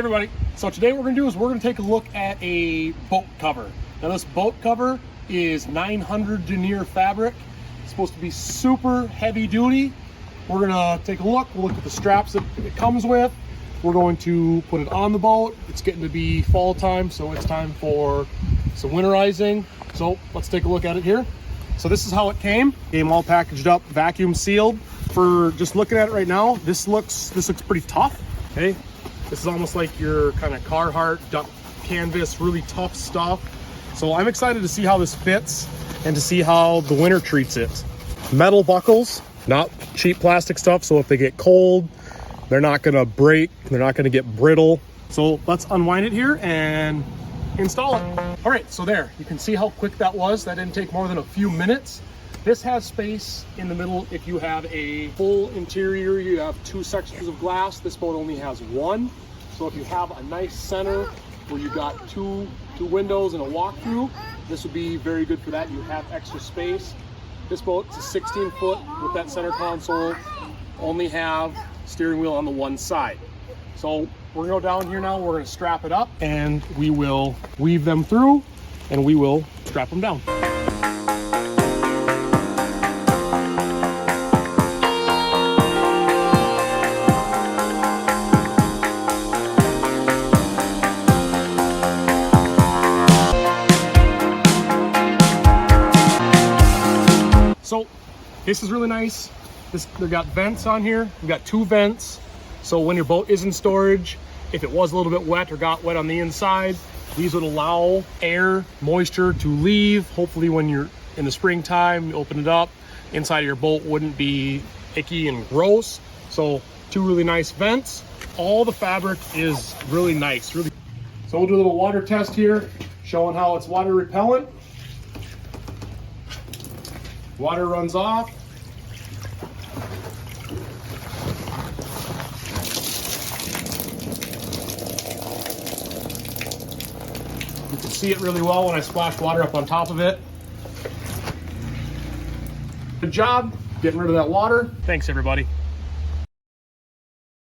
everybody, so today what we're going to do is we're going to take a look at a boat cover. Now this boat cover is 900 denier fabric. It's supposed to be super heavy duty. We're going to take a look. We'll look at the straps that it comes with. We're going to put it on the boat. It's getting to be fall time, so it's time for some winterizing. So let's take a look at it here. So this is how it came all packaged up, vacuum sealed. For just looking at it right now, this looks pretty tough. Okay, this is almost like your kind of Carhartt duck canvas, really tough stuff. So I'm excited to see how this fits and to see how the winter treats it. Metal buckles, not cheap plastic stuff, so if they get cold, they're not gonna break, they're not gonna get brittle. So let's unwind it here and install it. All right, so there, you can see how quick that was. That didn't take more than a few minutes. This has space in the middle if you have a full interior, you have 2 sections of glass. This boat only has 1. So if you have a nice center where you got two windows and a walk-through, this would be very good for that. You have extra space. This boat's a 16 foot with that center console, only have steering wheel on the one side. So we're gonna go down here now, we're gonna strap it up and we will weave them through and we will strap them down. So this is really nice. They've got vents on here. We've got 2 vents. So when your boat is in storage, if it was a little bit wet or got wet on the inside, these would allow air, moisture to leave. Hopefully when you're in the springtime, you open it up, inside of your boat wouldn't be icky and gross. So 2 really nice vents. All the fabric is really nice. So we'll do a little water test here, showing how it's water repellent. Water runs off. You can see it really well when I splash water up on top of it. Good job getting rid of that water. Thanks everybody.